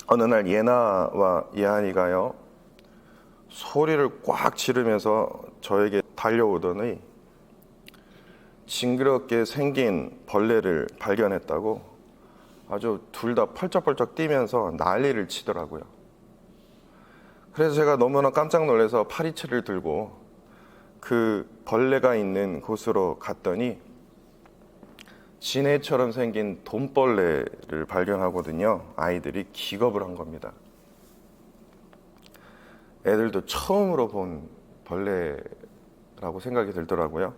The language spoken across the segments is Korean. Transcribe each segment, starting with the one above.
어느 날 예나와 예한이가요, 소리를 꽉 지르면서 저에게 달려오더니 징그럽게 생긴 벌레를 발견했다고 아주 둘 다 펄쩍펄쩍 뛰면서 난리를 치더라고요. 그래서 제가 너무나 깜짝 놀라서 파리채를 들고 그 벌레가 있는 곳으로 갔더니 지네처럼 생긴 돈벌레를 발견하거든요. 아이들이 기겁을 한 겁니다. 애들도 처음으로 본 벌레라고 생각이 들더라고요.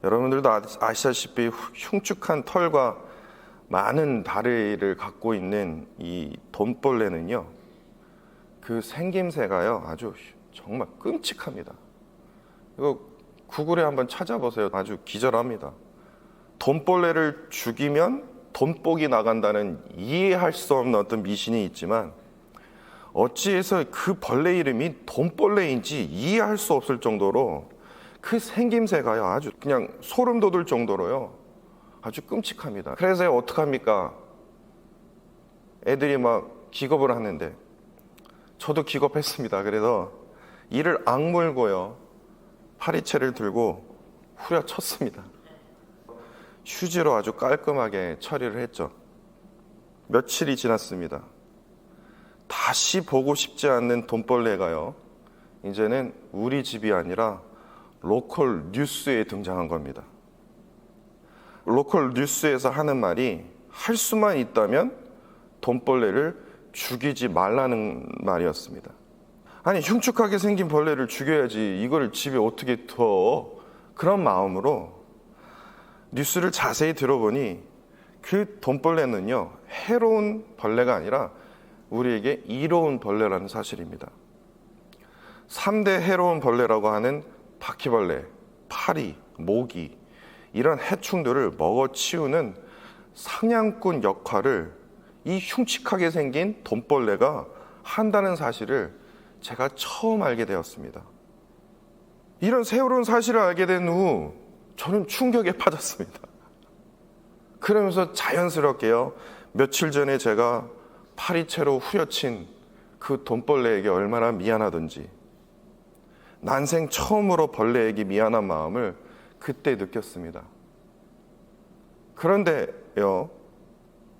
여러분들도 아시다시피 흉측한 털과 많은 다리를 갖고 있는 이 돈벌레는요, 그 생김새가요 아주 정말 끔찍합니다. 이거 구글에 한번 찾아보세요. 아주 기절합니다. 돈벌레를 죽이면 돈복이 나간다는 이해할 수 없는 어떤 미신이 있지만, 어찌해서 그 벌레 이름이 돈벌레인지 이해할 수 없을 정도로 그 생김새가요 아주 그냥 소름 돋을 정도로요 아주 끔찍합니다. 그래서 어떡합니까? 애들이 막 기겁을 하는데 저도 기겁했습니다. 그래서 이를 악물고요 파리채를 들고 후려쳤습니다. 휴지로 아주 깔끔하게 처리를 했죠. 며칠이 지났습니다. 다시 보고 싶지 않는 돈벌레가요, 이제는 우리 집이 아니라 로컬 뉴스에 등장한 겁니다. 로컬 뉴스에서 하는 말이, 할 수만 있다면 돈벌레를 죽이지 말라는 말이었습니다. 아니, 흉측하게 생긴 벌레를 죽여야지 이걸 집에 어떻게 둬? 그런 마음으로 뉴스를 자세히 들어보니 그 돈벌레는요 해로운 벌레가 아니라 우리에게 이로운 벌레라는 사실입니다. 3대 해로운 벌레라고 하는 바퀴벌레, 파리, 모기, 이런 해충들을 먹어치우는 사냥꾼 역할을 이 흉측하게 생긴 돈벌레가 한다는 사실을 제가 처음 알게 되었습니다. 이런 새로운 사실을 알게 된 후 저는 충격에 빠졌습니다. 그러면서 자연스럽게요, 며칠 전에 제가 파리채로 후려친 그 돈벌레에게 얼마나 미안하던지, 난생 처음으로 벌레에게 미안한 마음을 그때 느꼈습니다. 그런데요,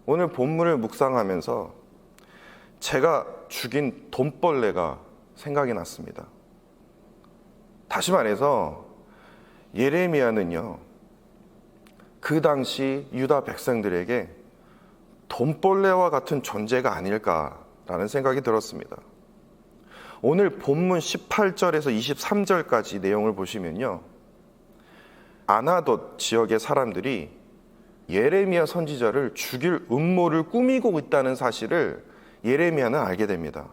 오늘 본문을 묵상하면서 제가 죽인 돈벌레가 생각이 났습니다. 다시 말해서 예레미야는요, 그 당시 유다 백성들에게 돈벌레와 같은 존재가 아닐까라는 생각이 들었습니다. 오늘 본문 18절에서 23절까지 내용을 보시면요, 아나돗 지역의 사람들이 예레미야 선지자를 죽일 음모를 꾸미고 있다는 사실을 예레미야는 알게 됩니다.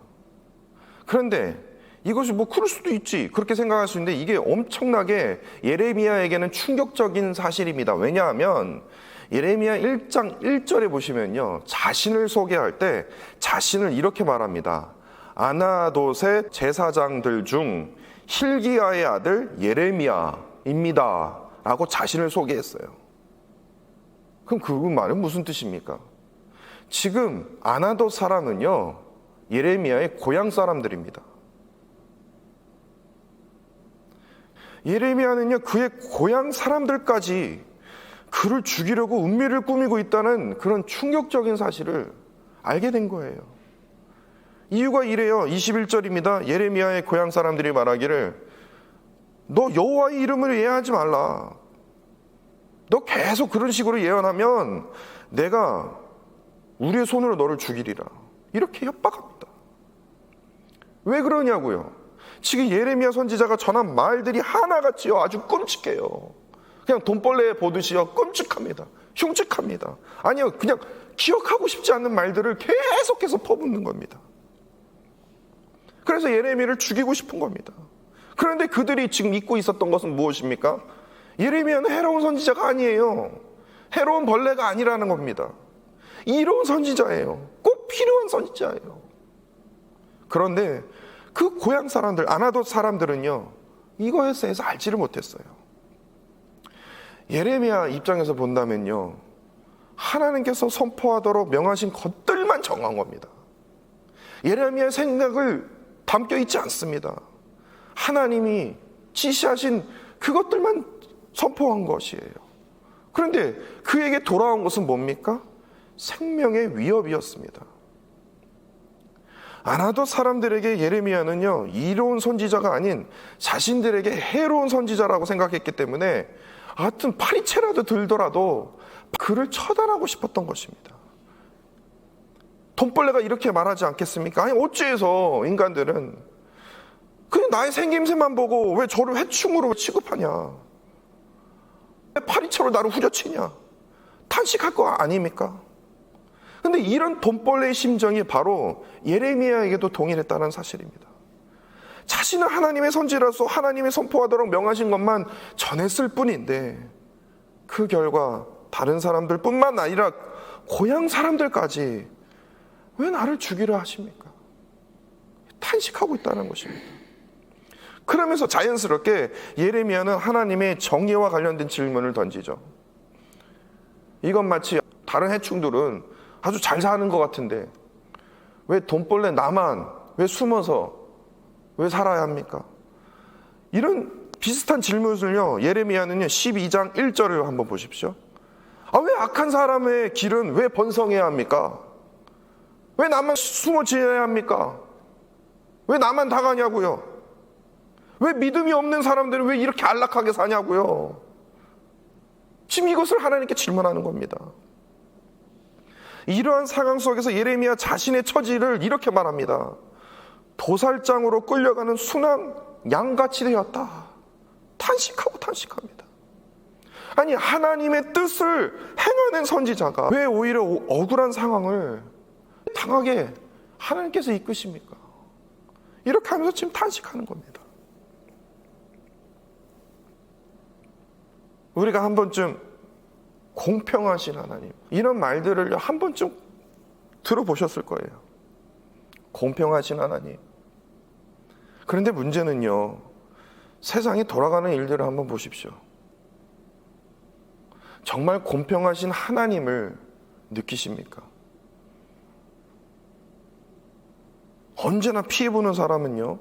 그런데 이것이 뭐 그럴 수도 있지 그렇게 생각할 수 있는데, 이게 엄청나게 예레미야에게는 충격적인 사실입니다. 왜냐하면 예레미야 1장 1절에 보시면요, 자신을 소개할 때 자신을 이렇게 말합니다. 아나돗의 제사장들 중 hil기야의 아들 예레미야입니다 라고 자신을 소개했어요. 그럼 그 말은 무슨 뜻입니까? 지금 아나돗 사람은요, 예레미야의 고향 사람들입니다. 예레미야는요, 그의 고향 사람들까지 그를 죽이려고 은밀을 꾸미고 있다는 그런 충격적인 사실을 알게 된 거예요. 이유가 이래요. 21절입니다. 예레미야의 고향 사람들이 말하기를, 너 여호와의 이름을 예언하지 말라. 너 계속 그런 식으로 예언하면 내가 우리의 손으로 너를 죽이리라. 이렇게 협박합니다. 왜 그러냐고요? 지금 예레미야 선지자가 전한 말들이 하나같이요 아주 끔찍해요. 그냥 돈벌레 보듯이요 끔찍합니다. 흉측합니다. 아니요, 그냥 기억하고 싶지 않는 말들을 계속해서 퍼붓는 겁니다. 그래서 예레미야를 죽이고 싶은 겁니다. 그런데 그들이 지금 잊고 있었던 것은 무엇입니까? 예레미야는 해로운 선지자가 아니에요. 해로운 벌레가 아니라는 겁니다. 이로운 선지자예요. 꼭 필요한 선지자예요. 그런데 그 고향 사람들, 아나돗 사람들은요, 이거에 대해서 알지를 못했어요. 예레미야 입장에서 본다면요, 하나님께서 선포하도록 명하신 것들만 정한 겁니다. 예레미야의 생각을 담겨 있지 않습니다. 하나님이 지시하신 그것들만 선포한 것이에요. 그런데 그에게 돌아온 것은 뭡니까? 생명의 위협이었습니다. 아나도 사람들에게 예레미야는요, 이로운 선지자가 아닌 자신들에게 해로운 선지자라고 생각했기 때문에 하여튼 파리채라도 들더라도 그를 처단하고 싶었던 것입니다. 돈벌레가 이렇게 말하지 않겠습니까? 아니 어찌해서 인간들은 그냥 나의 생김새만 보고 왜 저를 해충으로 취급하냐, 왜 파리채로 나를 후려치냐, 탄식할 거 아닙니까? 근데 이런 돈벌레의 심정이 바로 예레미야에게도 동일했다는 사실입니다. 자신은 하나님의 선지자로서 하나님이 선포하도록 명하신 것만 전했을 뿐인데 그 결과 다른 사람들 뿐만 아니라 고향 사람들까지 왜 나를 죽이려 하십니까? 탄식하고 있다는 것입니다. 그러면서 자연스럽게 예레미야는 하나님의 정의와 관련된 질문을 던지죠. 이건 마치 다른 해충들은 아주 잘 사는 것 같은데 왜 돈벌레 나만 왜 숨어서 왜 살아야 합니까? 이런 비슷한 질문을요, 예레미야는요 12장 1절을 한번 보십시오. 왜 악한 사람의 길은 왜 번성해야 합니까? 왜 나만 숨어 지내야 합니까? 왜 나만 당하냐고요? 왜 믿음이 없는 사람들은 왜 이렇게 안락하게 사냐고요? 지금 이것을 하나님께 질문하는 겁니다. 이러한 상황 속에서 예레미야 자신의 처지를 이렇게 말합니다. 도살장으로 끌려가는 순한 양같이 되었다. 탄식합니다. 아니 하나님의 뜻을 행하는 선지자가 왜 오히려 억울한 상황을 당하게 하나님께서 이끄십니까? 이렇게 하면서 지금 탄식하는 겁니다. 우리가 한 번쯤 공평하신 하나님, 이런 말들을 한 번쯤 들어보셨을 거예요. 공평하신 하나님. 그런데 문제는요, 세상이 돌아가는 일들을 한번 보십시오. 정말 공평하신 하나님을 느끼십니까? 언제나 피해보는 사람은요,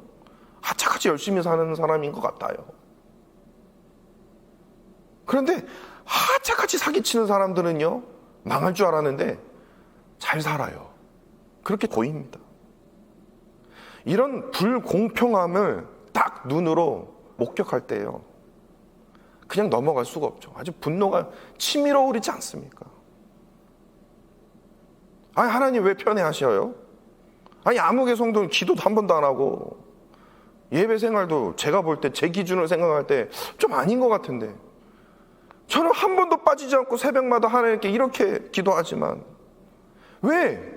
하차같이 열심히 사는 사람인 것 같아요. 그런데 하차같이 사기치는 사람들은요, 망할 줄 알았는데 잘 살아요. 그렇게 보입니다. 이런 불공평함을 딱 눈으로 목격할 때요, 그냥 넘어갈 수가 없죠. 아주 분노가 치밀어 오르지 않습니까? 아니 하나님 왜 편애하셔요? 아니 아무개 성도는 기도도 한 번도 안 하고 예배 생활도 제가 볼 때 제 기준으로 생각할 때 좀 아닌 것 같은데 저는 한 번도 빠지지 않고 새벽마다 하나님께 이렇게 기도하지만 왜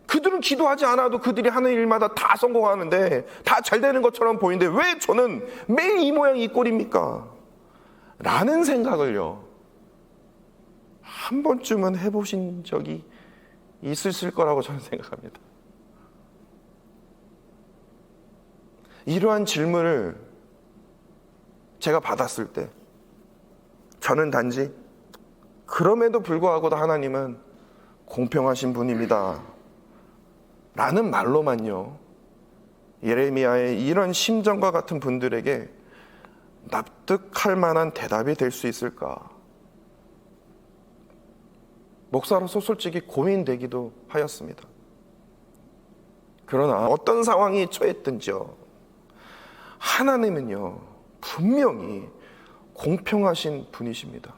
그들은 기도하지 않아도 그들이 하는 일마다 다 성공하는데 다 잘 되는 것처럼 보이는데 왜 저는 매일 이 모양 이 꼴입니까? 라는 생각을요, 한 번쯤은 해보신 적이 있으실 거라고 저는 생각합니다. 이러한 질문을 제가 받았을 때 저는 단지 그럼에도 불구하고도 하나님은 공평하신 분입니다 라는 말로만요, 예레미야의 이런 심정과 같은 분들에게 납득할 만한 대답이 될 수 있을까? 목사로서 솔직히 고민되기도 하였습니다. 그러나 어떤 상황이 처했든지요, 하나님은요 분명히 공평하신 분이십니다.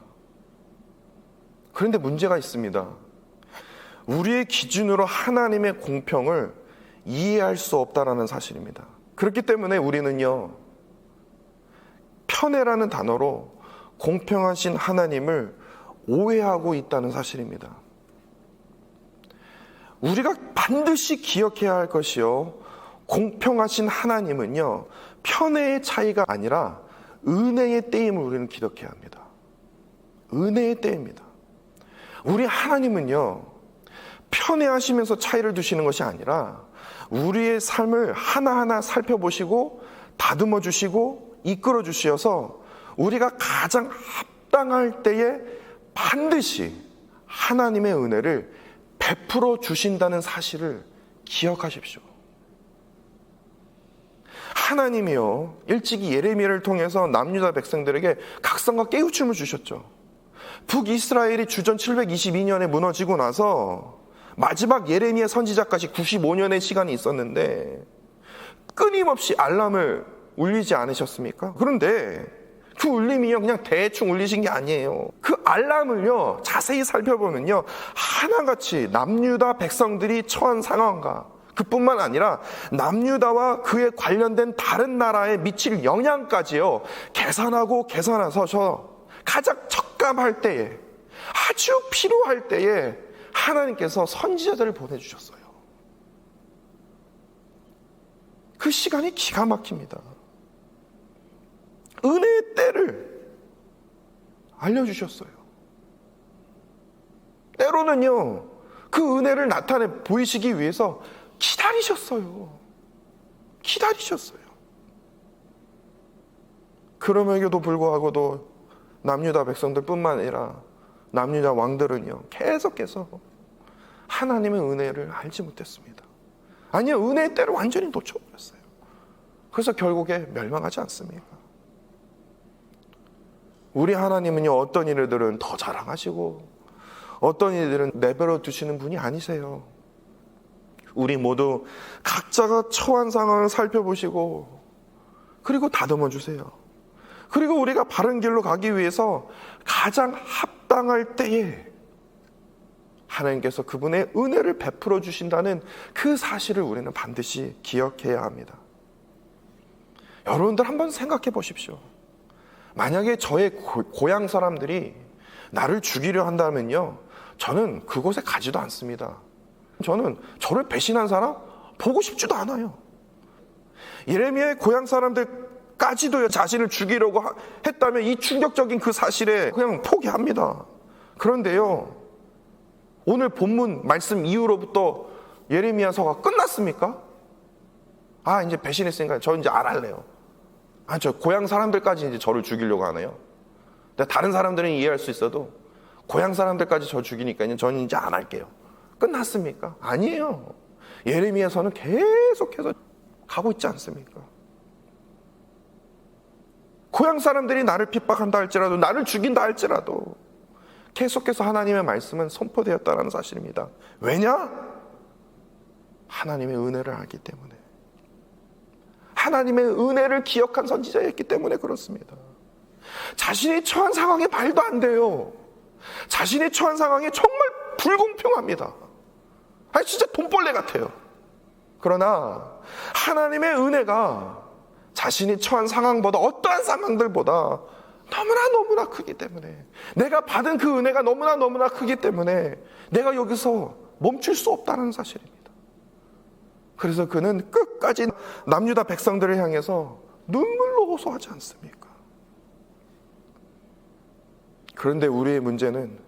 그런데 문제가 있습니다. 우리의 기준으로 하나님의 공평을 이해할 수 없다라는 사실입니다. 그렇기 때문에 우리는요, 편애라는 단어로 공평하신 하나님을 오해하고 있다는 사실입니다. 우리가 반드시 기억해야 할 것이요, 공평하신 하나님은요 편애의 차이가 아니라 은혜의 때임을 우리는 기억해야 합니다. 은혜의 때입니다. 우리 하나님은요 편애하시면서 차이를 두시는 것이 아니라 우리의 삶을 하나하나 살펴보시고 다듬어 주시고 이끌어 주셔서 우리가 가장 합당할 때에 반드시 하나님의 은혜를 베풀어 주신다는 사실을 기억하십시오. 하나님이요 일찍이 예레미야를 통해서 남유다 백성들에게 각성과 깨우침을 주셨죠. 북이스라엘이 주전 722년에 무너지고 나서 마지막 예레미야 선지자까지 95년의 시간이 있었는데 끊임없이 알람을 울리지 않으셨습니까? 그런데 그 울림이요 그냥 대충 울리신 게 아니에요. 그 알람을요 자세히 살펴보면요 하나같이 남유다 백성들이 처한 상황과 그뿐만 아니라 남유다와 그에 관련된 다른 나라에 미칠 영향까지요 계산하고 계산해서 가장 적감할 때에, 아주 필요할 때에 하나님께서 선지자들을 보내주셨어요. 그 시간이 기가 막힙니다. 은혜의 때를 알려주셨어요. 때로는요 그 은혜를 나타내 보이시기 위해서 기다리셨어요. 그럼에도 불구하고도 남유다 백성들뿐만 아니라 남유다 왕들은요 계속해서 하나님의 은혜를 알지 못했습니다. 아니요, 은혜의 때를 완전히 놓쳐버렸어요. 그래서 결국에 멸망하지 않습니까? 우리 하나님은요 어떤 일들은 더 자랑하시고 어떤 일들은 내버려 두시는 분이 아니세요. 우리 모두 각자가 처한 상황을 살펴보시고 그리고 다듬어 주세요. 그리고 우리가 바른 길로 가기 위해서 가장 합당할 때에 하나님께서 그분의 은혜를 베풀어 주신다는 그 사실을 우리는 반드시 기억해야 합니다. 여러분들 한번 생각해 보십시오. 만약에 저의 고향 사람들이 나를 죽이려 한다면요 저는 그곳에 가지도 않습니다. 저는 저를 배신한 사람 보고 싶지도 않아요. 예레미야의 고향 사람들까지도 자신을 죽이려고 했다면 이 충격적인 그 사실에 그냥 포기합니다. 그런데요 오늘 본문 말씀 이후로부터 예레미야서가 끝났습니까? 아 이제 배신했으니까 저 이제 안 할래요. 아 저 고향 사람들까지 이제 저를 죽이려고 하네요. 다른 사람들은 이해할 수 있어도 고향 사람들까지 저 죽이니까 저는 이제 안 할게요. 끝났습니까? 아니에요. 예레미야서는 계속해서 가고 있지 않습니까? 고향 사람들이 나를 핍박한다 할지라도 나를 죽인다 할지라도 계속해서 하나님의 말씀은 선포되었다는 사실입니다. 왜냐? 하나님의 은혜를 알기 때문에, 하나님의 은혜를 기억한 선지자였기 때문에 그렇습니다. 자신이 처한 상황에 말도 안 돼요. 자신이 처한 상황에 정말 불공평합니다. 아니 진짜 돈벌레 같아요. 그러나 하나님의 은혜가 자신이 처한 상황보다 어떠한 상황들보다 너무나 크기 때문에, 내가 받은 그 은혜가 너무나 크기 때문에 내가 여기서 멈출 수 없다는 사실입니다. 그래서 그는 끝까지 남유다 백성들을 향해서 눈물로 호소하지 않습니까? 그런데 우리의 문제는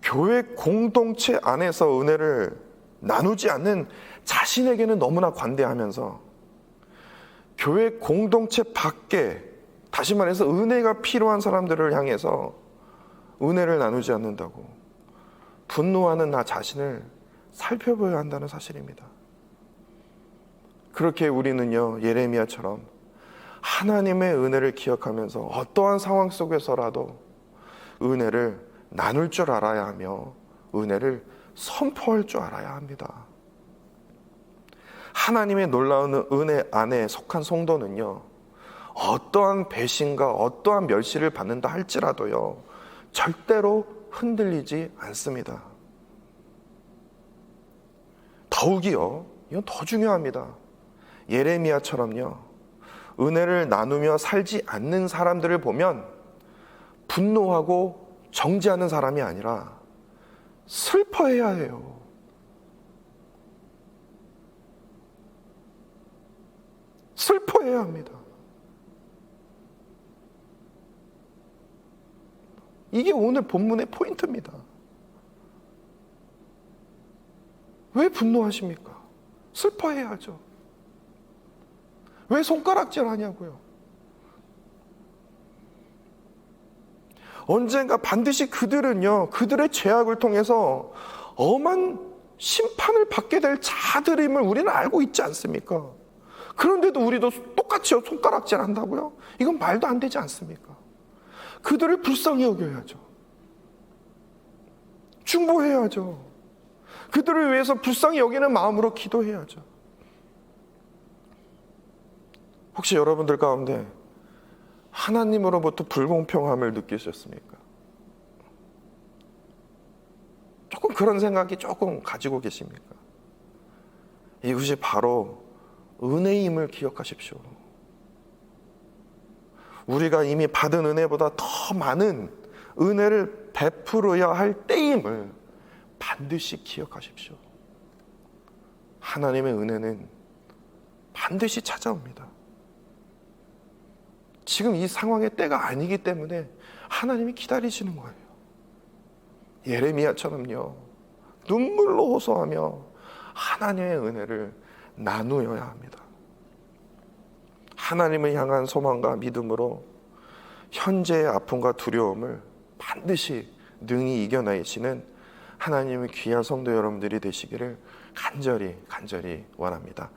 교회 공동체 안에서 은혜를 나누지 않는 자신에게는 너무나 관대하면서 교회 공동체 밖에, 다시 말해서 은혜가 필요한 사람들을 향해서 은혜를 나누지 않는다고 분노하는 나 자신을 살펴봐야 한다는 사실입니다. 그렇게 우리는요 예레미야처럼 하나님의 은혜를 기억하면서 어떠한 상황 속에서라도 은혜를 나눌 줄 알아야 하며 은혜를 선포할 줄 알아야 합니다. 하나님의 놀라운 은혜 안에 속한 성도는요 어떠한 배신과 어떠한 멸시를 받는다 할지라도요 절대로 흔들리지 않습니다. 더욱이요 이건 더 중요합니다. 예레미야처럼요 은혜를 나누며 살지 않는 사람들을 보면 분노하고 정죄하는 사람이 아니라 슬퍼해야 해요. 슬퍼해야 합니다. 이게 오늘 본문의 포인트입니다. 왜 분노하십니까? 슬퍼해야죠. 왜 손가락질 하냐고요? 언젠가 반드시 그들은요 그들의 죄악을 통해서 엄한 심판을 받게 될 자들임을 우리는 알고 있지 않습니까? 그런데도 우리도 똑같이 손가락질 한다고요? 이건 말도 안 되지 않습니까? 그들을 불쌍히 여겨야죠. 중보해야죠. 그들을 위해서 불쌍히 여기는 마음으로 기도해야죠. 혹시 여러분들 가운데 하나님으로부터 불공평함을 느끼셨습니까? 조금 그런 생각이 조금 가지고 계십니까? 이것이 바로 은혜임을 기억하십시오. 우리가 이미 받은 은혜보다 더 많은 은혜를 베풀어야 할 때임을 반드시 기억하십시오. 하나님의 은혜는 반드시 찾아옵니다. 지금 이 상황의 때가 아니기 때문에 하나님이 기다리시는 거예요. 예레미야처럼요, 눈물로 호소하며 하나님의 은혜를 나누어야 합니다. 하나님을 향한 소망과 믿음으로 현재의 아픔과 두려움을 반드시 능히 이겨내시는 하나님의 귀한 성도 여러분들이 되시기를 간절히 원합니다.